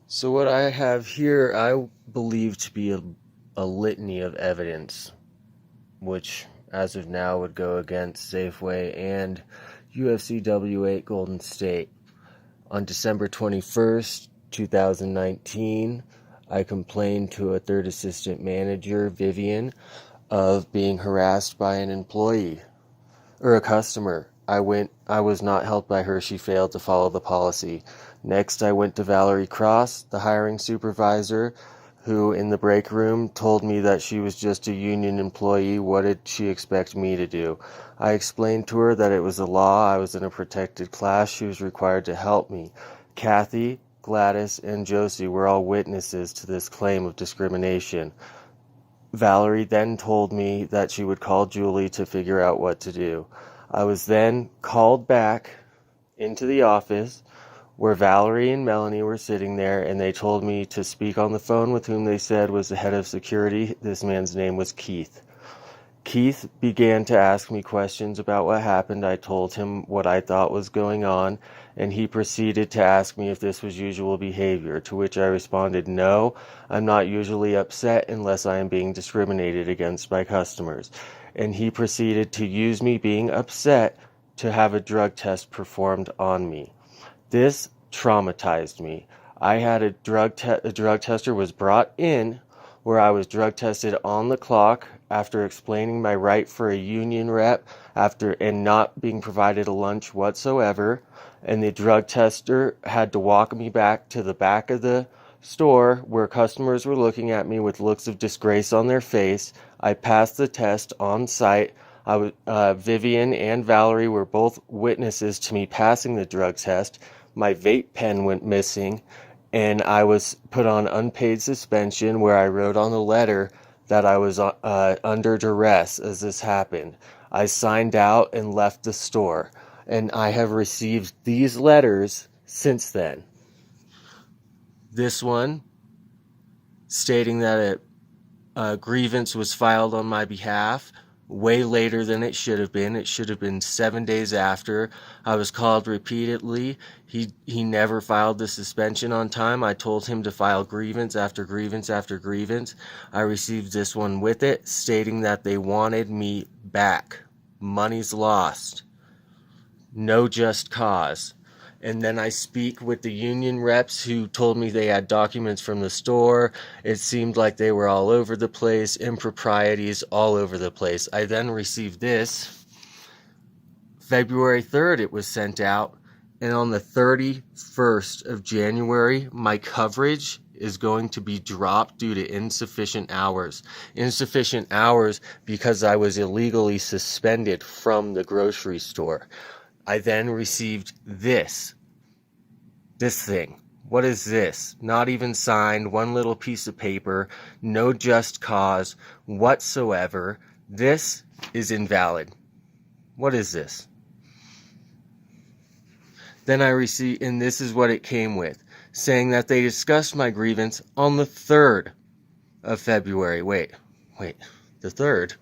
So what I have here, I believe to be a litany of evidence, which as of now would go against Safeway and UFCW8 Golden State. On December 21st, 2019, I complained to a third assistant manager, Vivian, of being harassed by an employee or a customer. I was not helped by her. She failed to follow the policy. Next, I went to Valerie Cross, the hiring supervisor, who in the break room told me that she was just a union employee. What did she expect me to do? I explained to her that it was a law. I was in a protected class. She was required to help me. Kathy, Gladys, and Josie were all witnesses to this claim of discrimination. Valerie then told me that she would call Julie to figure out what to do. I was then called back into the office where Valerie and Melanie were sitting there, and they told me to speak on the phone with whom they said was the head of security. This man's name was Keith. Keith began to ask me questions about what happened. I told him what I thought was going on, and he proceeded to ask me if this was usual behavior, to which I responded, no, I'm not usually upset unless I am being discriminated against by customers. And he proceeded to use me being upset to have a drug test performed on me. This traumatized me. I had a drug tester was brought in where I was drug tested on the clock after explaining my right for a union rep and not being provided a lunch whatsoever, and the drug tester had to walk me back to the back of the store where customers were looking at me with looks of disgrace on their face. I passed the test on site. Vivian and Valerie were both witnesses to me passing the drug test. My vape pen went missing, and I was put on unpaid suspension where I wrote on the letter that I was under duress as this happened. I signed out and left the store, and I have received these letters since then. This one stating that a grievance was filed on my behalf way later than it should have been. It should have been 7 days after. I was called repeatedly. He never filed the suspension on time. I told him to file grievance after grievance after grievance. I received this one with it, stating that they wanted me back. Money's lost. No just cause. And then I speak with the union reps who told me they had documents from the store. It seemed like they were all over the place, improprieties all over the place. I then received this. February 3rd it was sent out, and on the 31st of January, my coverage is going to be dropped due to insufficient hours. Insufficient hours because I was illegally suspended from the grocery store. I then received this thing. What is this? Not even signed, one little piece of paper, no just cause whatsoever. This is invalid. What is this? Then I received, and this is what it came with, saying that they discussed my grievance on the 3rd of February. Wait, the 3rd?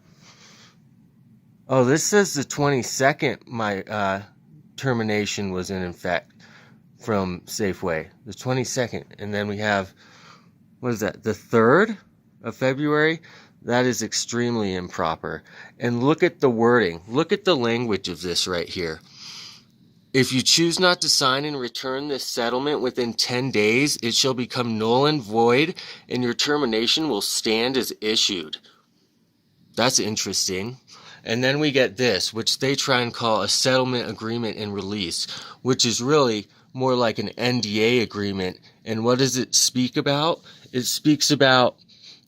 Oh, this says the 22nd my termination was in effect from Safeway. The 22nd. And then we have, what is that? The 3rd of February? That is extremely improper. And look at the wording. Look at the language of this right here. If you choose not to sign and return this settlement within 10 days, it shall become null and void, and your termination will stand as issued. That's interesting. And then we get this, which they try and call a settlement agreement and release, which is really more like an NDA agreement. And what does it speak about? It speaks about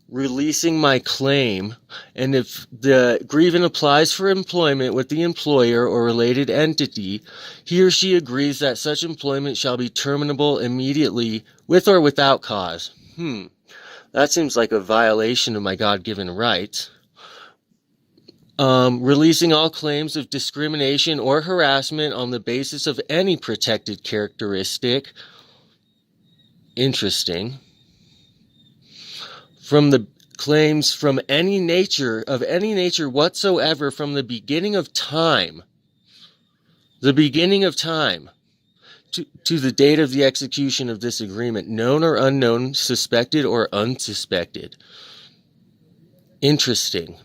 releasing my claim, and if the grievant applies for employment with the employer or related entity, he or she agrees that such employment shall be terminable immediately with or without cause. That seems like a violation of my God-given rights. Releasing all claims of discrimination or harassment on the basis of any protected characteristic. Interesting. From the claims from any nature whatsoever from the beginning of time to the date of the execution of this agreement, known or unknown, suspected or unsuspected. Interesting.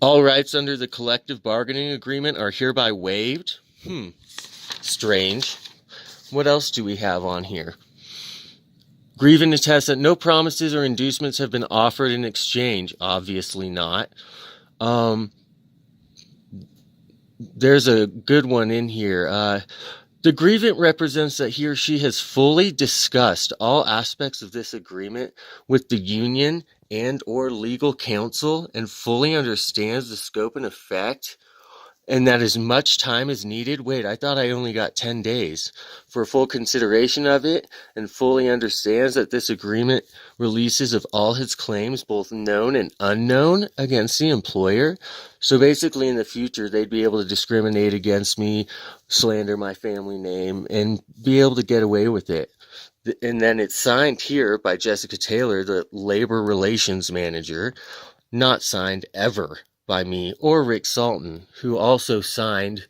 All rights under the collective bargaining agreement are hereby waived. Strange. What else do we have on here? Grievin attests that no promises or inducements have been offered in exchange. Obviously not. There's a good one in here. The grievant represents that he or she has fully discussed all aspects of this agreement with the union and or legal counsel and fully understands the scope and effect, and that as much time as needed. Wait, I thought I only got 10 days for full consideration of it, and fully understands that this agreement releases of all his claims, both known and unknown, against the employer. So basically in the future, they'd be able to discriminate against me, slander my family name, and be able to get away with it. And then it's signed here by Jessica Taylor, the labor relations manager, not signed ever by me or Rick Salton, who also signed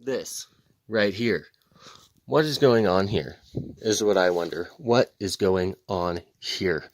this right here. What is going on here is what I wonder. What is going on here?